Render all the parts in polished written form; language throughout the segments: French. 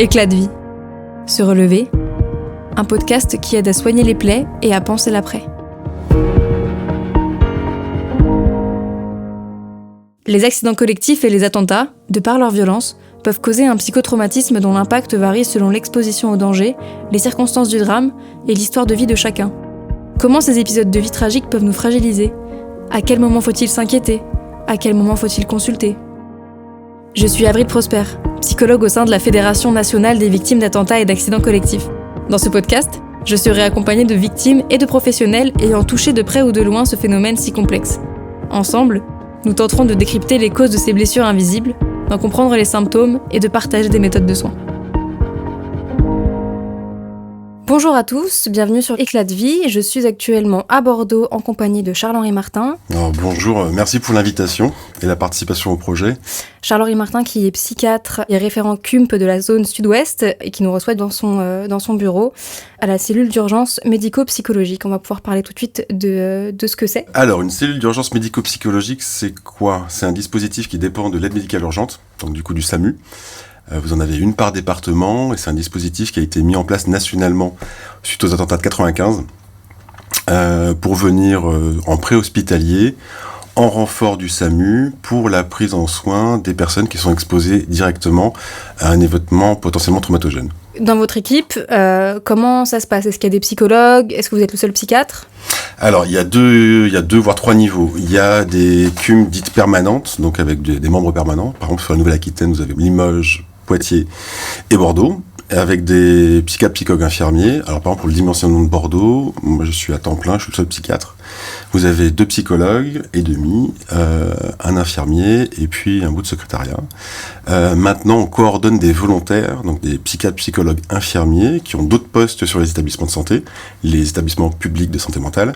Éclat de vie. Se relever. Un podcast qui aide à soigner les plaies et à penser l'après. Les accidents collectifs et les attentats, de par leur violence, peuvent causer un psychotraumatisme dont l'impact varie selon l'exposition au danger, les circonstances du drame et l'histoire de vie de chacun. Comment ces épisodes de vie tragiques peuvent nous fragiliser ? À quel moment faut-il s'inquiéter ? À quel moment faut-il consulter ? Je suis Avril Prosper, psychologue au sein de la Fédération nationale des victimes d'attentats et d'accidents collectifs. Dans ce podcast, je serai accompagnée de victimes et de professionnels ayant touché de près ou de loin ce phénomène si complexe. Ensemble, nous tenterons de décrypter les causes de ces blessures invisibles, d'en comprendre les symptômes et de partager des méthodes de soins. Bonjour à tous, bienvenue sur Éclat de vie. Je suis actuellement à Bordeaux en compagnie de Charles-Henri Martin. Alors, bonjour, merci pour l'invitation et la participation au projet. Charles-Henri Martin qui est psychiatre et référent CUMP de la zone sud-ouest et qui nous reçoit dans son bureau à la cellule d'urgence médico-psychologique. On va pouvoir parler tout de suite de ce que c'est. Alors, une cellule d'urgence médico-psychologique, c'est quoi ? C'est un dispositif qui dépend de l'aide médicale urgente, donc du coup du SAMU. Vous en avez une par département et c'est un dispositif qui a été mis en place nationalement suite aux attentats de 95 pour venir en préhospitalier, en renfort du SAMU pour la prise en soin des personnes qui sont exposées directement à un événement potentiellement traumatogène. Dans votre équipe, comment ça se passe ? Est-ce qu'il y a des psychologues ? Est-ce que vous êtes le seul psychiatre ? Alors, il y a deux voire trois niveaux. Il y a des CUM dites permanentes, donc avec des membres permanents. Par exemple, sur la Nouvelle-Aquitaine, vous avez Limoges, Poitiers et Bordeaux, avec des psychiatres, psychologues, infirmiers. Alors, par exemple, pour le dimensionnement de Bordeaux, moi, je suis à temps plein, je suis le seul psychiatre. Vous avez 2 psychologues et demi, un infirmier et puis un bout de secrétariat. Maintenant, on coordonne des volontaires, donc des psychiatres, psychologues, infirmiers, qui ont d'autres postes sur les établissements de santé, les établissements publics de santé mentale,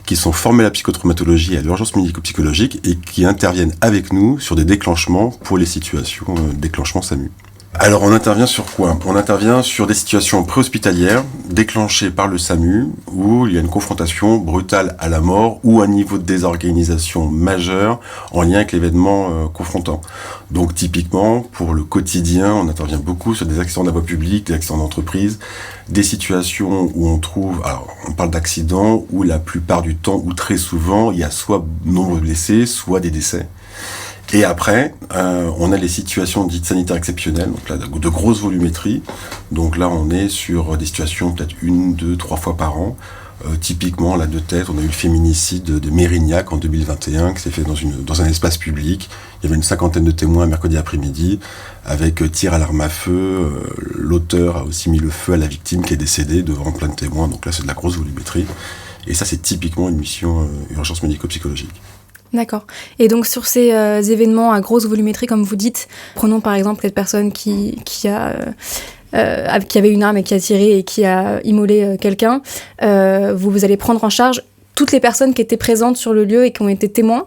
qui sont formés à la psychotraumatologie et à l'urgence médico-psychologique et qui interviennent avec nous sur des déclenchements pour les situations déclenchement SAMU. Alors, on intervient sur quoi ? On intervient sur des situations préhospitalières déclenchées par le SAMU où il y a une confrontation brutale à la mort ou un niveau de désorganisation majeur en lien avec l'événement confrontant. Donc, typiquement, pour le quotidien, on intervient beaucoup sur des accidents de la voie publique, des accidents d'entreprise, des situations où on trouve, alors on parle d'accidents où la plupart du temps ou très souvent, il y a soit nombre de blessés, soit des décès. Et après, on a les situations dites sanitaires exceptionnelles, donc là, de grosses volumétries. Donc là, on est sur des situations peut-être 1, 2, 3 fois par an. Typiquement, là, de tête, on a eu le féminicide de Mérignac en 2021, qui s'est fait dans un espace public. Il y avait une 50aine de témoins mercredi après-midi, avec tir à l'arme à feu. L'auteur a aussi mis le feu à la victime qui est décédée devant plein de témoins. Donc là, c'est de la grosse volumétrie. Et ça, c'est typiquement une mission urgence médico-psychologique. D'accord. Et donc sur ces événements à grosse volumétrie, comme vous dites, prenons par exemple cette personne qui avait une arme et qui a tiré et qui a immolé quelqu'un, vous allez prendre en charge toutes les personnes qui étaient présentes sur le lieu et qui ont été témoins ?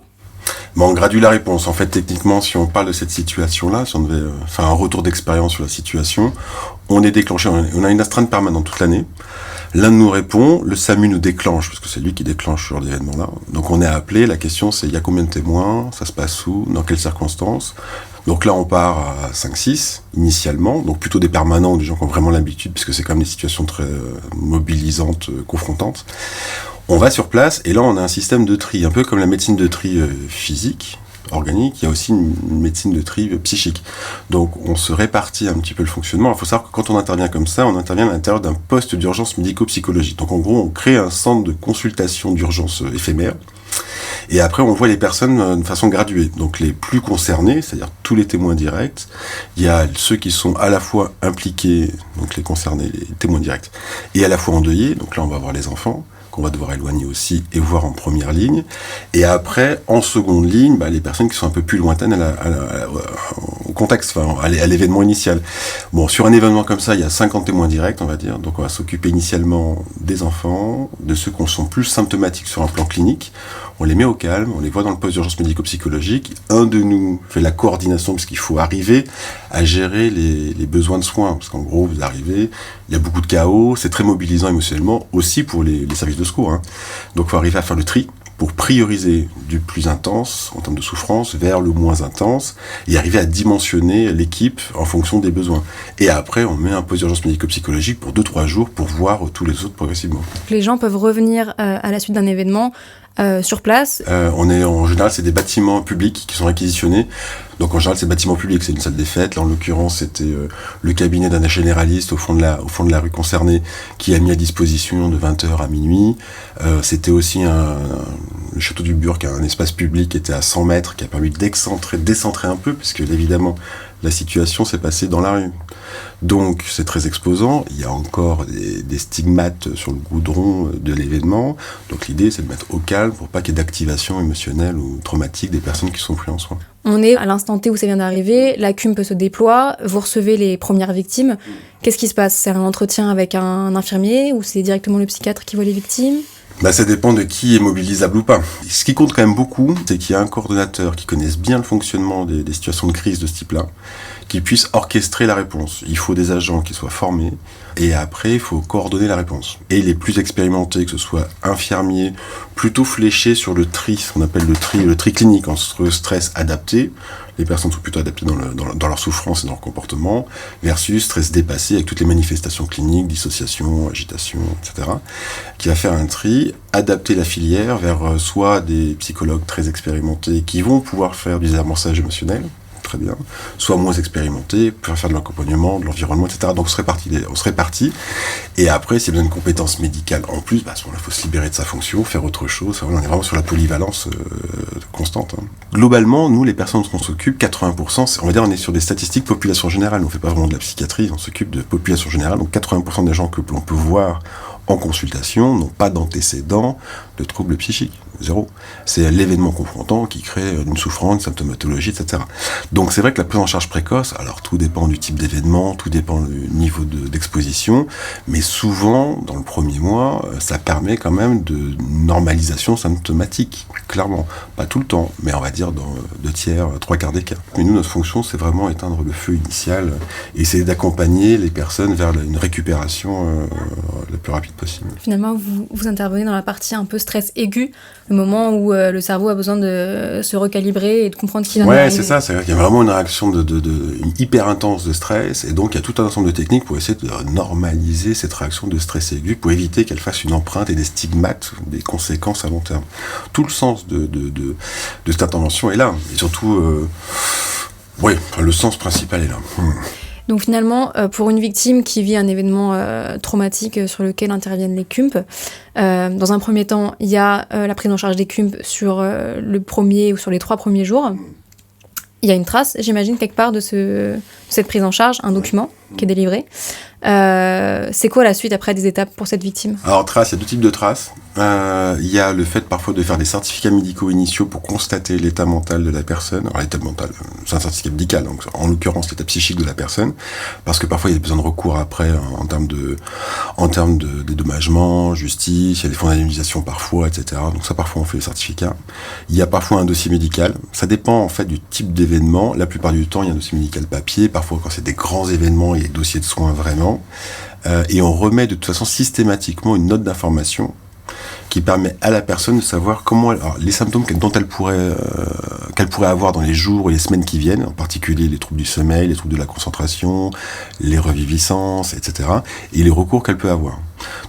On gradue la réponse. En fait, techniquement, si on parle de cette situation-là, si on devait faire un retour d'expérience sur la situation, on est déclenché, on a une astreinte permanente toute l'année. L'un nous répond, le SAMU nous déclenche, parce que c'est lui qui déclenche sur l'événement-là. Donc on est appelé, la question c'est, il y a combien de témoins, ça se passe où, dans quelles circonstances. Donc là on part à 5-6 initialement, donc plutôt des permanents, des gens qui ont vraiment l'habitude, puisque c'est quand même des situations très mobilisantes, confrontantes. On va sur place, et là on a un système de tri, un peu comme la médecine de tri physique, organique, il y a aussi une médecine de tri psychique. Donc on se répartit un petit peu le fonctionnement. Il faut savoir que quand on intervient comme ça, on intervient à l'intérieur d'un poste d'urgence médico-psychologique. Donc en gros, on crée un centre de consultation d'urgence éphémère. Et après, on voit les personnes de façon graduée. Donc les plus concernés, c'est-à-dire tous les témoins directs, il y a ceux qui sont à la fois impliqués, donc les concernés, les témoins directs, et à la fois endeuillés. Donc là, on va voir les enfants, qu'on va devoir éloigner aussi et voir en première ligne. Et après, en seconde ligne, les personnes qui sont un peu plus lointaines au contexte, à l'événement initial. Bon, sur un événement comme ça, il y a 50 témoins directs, on va dire. Donc on va s'occuper initialement des enfants, de ceux qui sont plus symptomatiques sur un plan clinique. On les met au calme, on les voit dans le poste d'urgence médico-psychologique. Un de nous fait la coordination, parce qu'il faut arriver à gérer les besoins de soins. Parce qu'en gros, vous arrivez, il y a beaucoup de chaos, c'est très mobilisant émotionnellement, aussi pour les services de secours. Donc il faut arriver à faire le tri. pour prioriser du plus intense en termes de souffrance vers le moins intense et arriver à dimensionner l'équipe en fonction des besoins. Et après, on met un poste d'urgence médico-psychologique pour 2-3 jours pour voir tous les autres progressivement. Les gens peuvent revenir à la suite d'un événement sur place. En général, c'est des bâtiments publics qui sont réquisitionnés. Donc en général, c'est bâtiment public, c'est une salle des fêtes. Là, en l'occurrence, c'était le cabinet d'un généraliste au fond de la rue concernée qui a mis à disposition de 20h à minuit. C'était aussi le château du Burg, un espace public qui était à 100 mètres, qui a permis de décentrer un peu, puisque évidemment, la situation s'est passée dans la rue. Donc c'est très exposant, il y a encore des stigmates sur le goudron de l'événement, donc l'idée c'est de mettre au calme pour pas qu'il y ait d'activation émotionnelle ou traumatique des personnes qui sont prises en soins. On est à l'instant T où ça vient d'arriver, la CUMP se déploie, vous recevez les premières victimes. Qu'est-ce qui se passe ? C'est un entretien avec un infirmier ou c'est directement le psychiatre qui voit les victimes ? Ça dépend de qui est mobilisable ou pas. Ce qui compte quand même beaucoup, c'est qu'il y a un coordonnateur qui connaisse bien le fonctionnement des situations de crise de ce type-là, qui puisse orchestrer la réponse. Il faut des agents qui soient formés, et après, il faut coordonner la réponse. Et les plus expérimentés, que ce soit infirmiers, plutôt fléchés sur le tri, ce qu'on appelle le tri clinique, entre stress adapté, les personnes sont plutôt adaptées dans leur souffrance et dans leur comportement, versus stress dépassé avec toutes les manifestations cliniques, dissociation, agitation, etc., qui va faire un tri, adapter la filière vers soit des psychologues très expérimentés qui vont pouvoir faire du désamorçage émotionnel, très bien, soit moins expérimentés, pour faire de l'accompagnement, de l'environnement, etc. Donc on serait parti. Et après, s'il y a besoin de compétences médicales en plus, à ce moment-là, il faut se libérer de sa fonction, faire autre chose. On est vraiment sur la polyvalence constante. Globalement, nous, les personnes dont on s'occupe, 80%, on est sur des statistiques population générale. On ne fait pas vraiment de la psychiatrie, on s'occupe de population générale. Donc 80% des gens que l'on peut voir en consultation n'ont pas d'antécédents de troubles psychiques. 0. C'est l'événement confrontant qui crée une souffrance, une symptomatologie, etc. Donc c'est vrai que la prise en charge précoce, alors tout dépend du type d'événement, tout dépend du niveau d'exposition, mais souvent, dans le premier mois, ça permet quand même de normalisation symptomatique, clairement. Pas tout le temps, mais on va dire dans 2/3, 3/4 des cas. Mais nous, notre fonction, c'est vraiment éteindre le feu initial et essayer d'accompagner les personnes vers une récupération la plus rapide possible. Finalement, vous intervenez dans la partie un peu stress aigu, le moment où le cerveau a besoin de se recalibrer et de comprendre ce qu'il vient d'arriver. Ouais, c'est ça. C'est-à-dire qu'il y a vraiment une réaction une hyper intense de stress, et donc il y a tout un ensemble de techniques pour essayer de normaliser cette réaction de stress aigu, pour éviter qu'elle fasse une empreinte et des stigmates, des conséquences à long terme. Tout le sens de cette intervention est là. Et surtout, le sens principal est là. Donc finalement, pour une victime qui vit un événement traumatique sur lequel interviennent les CUMP, dans un premier temps, il y a la prise en charge des CUMP sur le premier ou sur les 3 premiers jours. Il y a une trace, j'imagine, quelque part de cette prise en charge, un document qui est délivré. C'est quoi la suite après des étapes pour cette victime ? Alors traces, il y a 2 types de traces. Il y a le fait parfois de faire des certificats médicaux initiaux pour constater l'état mental de la personne. Alors l'état mental, c'est un certificat médical, donc en l'occurrence l'état psychique de la personne, parce que parfois il y a besoin de recours après en termes de dédommagement, justice, il y a des fonds d'indemnisation parfois, etc. Donc ça, parfois on fait les certificats. Il y a parfois un dossier médical. Ça dépend en fait du type d'événement. La plupart du temps, il y a un dossier médical papier. Parfois, quand c'est des grands événements, il y a des dossiers de soins vraiment. Et on remet de toute façon systématiquement une note d'information qui permet à la personne de savoir les symptômes dont qu'elle pourrait avoir dans les jours et les semaines qui viennent, en particulier les troubles du sommeil, les troubles de la concentration, les reviviscences, etc., et les recours qu'elle peut avoir.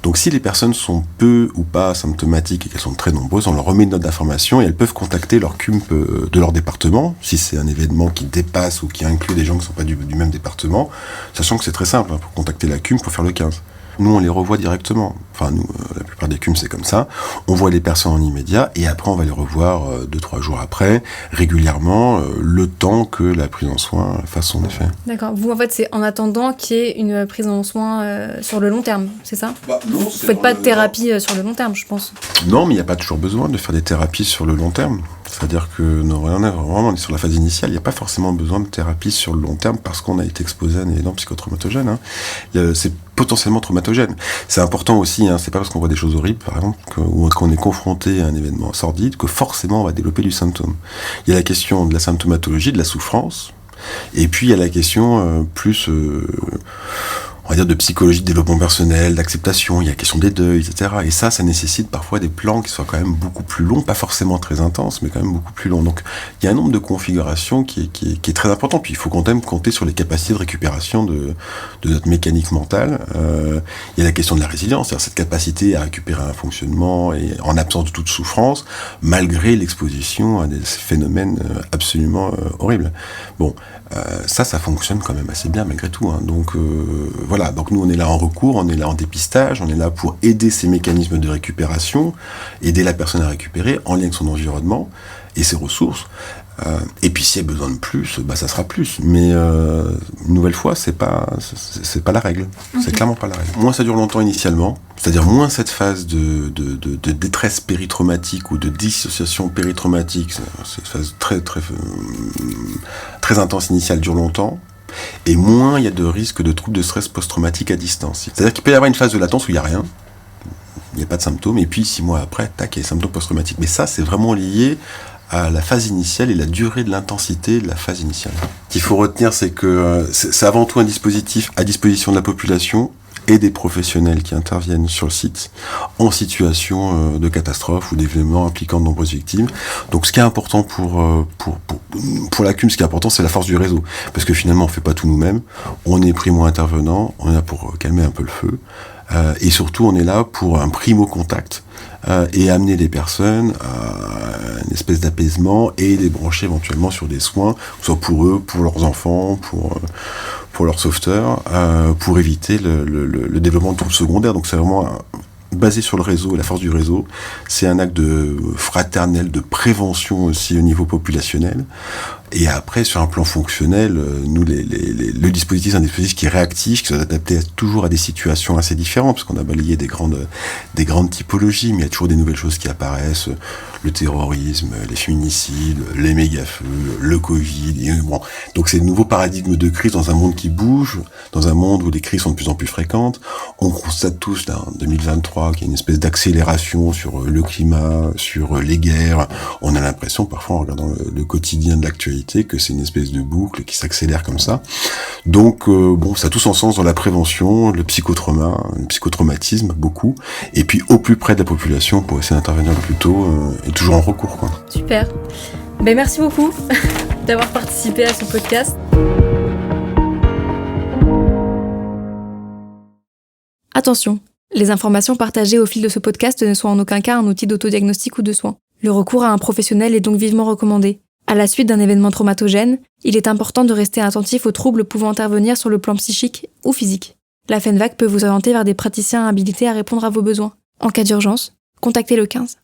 Donc si les personnes sont peu ou pas symptomatiques et qu'elles sont très nombreuses, on leur remet une note d'information et elles peuvent contacter leur CUMP de leur département, si c'est un événement qui dépasse ou qui inclut des gens qui ne sont pas du même département, sachant que c'est très simple, pour contacter la CUMP, il faut faire le 15. Nous, on les revoit directement. Enfin, nous, la plupart des CUMP, c'est comme ça. On voit les personnes en immédiat et après, on va les revoir 2-3 jours après, régulièrement, le temps que la prise en soin fasse son effet. D'accord. Vous, en fait, c'est en attendant qu'il y ait une prise en soin sur le long terme, c'est ça ? Non, vous ne faites pas de thérapie sur le long terme, je pense. Non, mais il n'y a pas toujours besoin de faire des thérapies sur le long terme. C'est-à-dire que on est sur la phase initiale, il n'y a pas forcément besoin de thérapie sur le long terme parce qu'on a été exposé à un événement psychotraumatogène. C'est potentiellement traumatogène. C'est important aussi, c'est pas parce qu'on voit des choses horribles, par exemple, ou qu'on est confronté à un événement sordide, que forcément on va développer du symptôme. Il y a la question de la symptomatologie, de la souffrance, et puis il y a la question plus... on va dire, de psychologie de développement personnel, d'acceptation, il y a la question des deuils, etc. Et ça nécessite parfois des plans qui soient quand même beaucoup plus longs, pas forcément très intenses, mais quand même beaucoup plus longs. Donc il y a un nombre de configurations qui est très important. Puis il faut quand même compter sur les capacités de récupération de notre mécanique mentale. Il y a la question de la résilience, c'est-à-dire cette capacité à récupérer un fonctionnement et en absence de toute souffrance, malgré l'exposition à des phénomènes absolument horribles. Bon, ça fonctionne quand même assez bien malgré tout. Hein. Donc voilà, donc nous on est là en recours, on est là en dépistage, on est là pour aider ces mécanismes de récupération, aider la personne à récupérer en lien avec son environnement et ses ressources. Et puis s'il y a besoin de plus, ça sera plus. Mais une nouvelle fois, c'est pas la règle. Okay. C'est clairement pas la règle. Moins ça dure longtemps initialement, c'est-à-dire moins cette phase de détresse péritraumatique ou de dissociation péritraumatique, cette phase très intense initiale dure longtemps. Et moins il y a de risques de troubles de stress post-traumatique à distance. C'est-à-dire qu'il peut y avoir une phase de latence où il n'y a rien, il n'y a pas de symptômes, et puis 6 mois après, tac, il y a des symptômes post-traumatiques. Mais ça, c'est vraiment lié à la phase initiale et la durée de l'intensité de la phase initiale. Ce qu'il faut retenir, c'est que c'est avant tout un dispositif à disposition de la population et des professionnels qui interviennent sur le site en situation de catastrophe ou d'événements impliquant de nombreuses victimes. Donc ce qui est important pour la CUM, ce qui est important, c'est la force du réseau. Parce que finalement, on ne fait pas tout nous-mêmes. On est primo-intervenant, on est là pour calmer un peu le feu. Et surtout, on est là pour un primo-contact et amener les personnes à une espèce d'apaisement et les brancher éventuellement sur des soins, soit pour eux, pour leurs enfants, pour leurs sauveteurs, pour éviter le développement de troubles secondaires. Donc c'est vraiment basé sur le réseau, la force du réseau. C'est un acte de fraternel, de prévention aussi au niveau populationnel. Et après, sur un plan fonctionnel, nous, le dispositif, c'est un dispositif qui est réactif, qui s'adapte toujours à des situations assez différentes, parce qu'on a balayé des grandes typologies, mais il y a toujours des nouvelles choses qui apparaissent, le terrorisme, les féminicides, les méga-feux, le Covid, bon. Donc c'est de nouveaux paradigmes de crise dans un monde qui bouge, dans un monde où les crises sont de plus en plus fréquentes. On constate tous, là, en 2023, qu'il y a une espèce d'accélération sur le climat, sur les guerres. On a l'impression, parfois, en regardant le quotidien de l'actualité, que c'est une espèce de boucle qui s'accélère comme ça. Donc, ça a tout son sens dans la prévention, le psychotraumatisme, beaucoup, et puis au plus près de la population pour essayer d'intervenir le plus tôt, et toujours en recours, quoi. Super. Merci beaucoup d'avoir participé à ce podcast. Attention, les informations partagées au fil de ce podcast ne sont en aucun cas un outil d'autodiagnostic ou de soin. Le recours à un professionnel est donc vivement recommandé. À la suite d'un événement traumatogène, il est important de rester attentif aux troubles pouvant intervenir sur le plan psychique ou physique. La FENVAC peut vous orienter vers des praticiens habilités à répondre à vos besoins. En cas d'urgence, contactez le 15.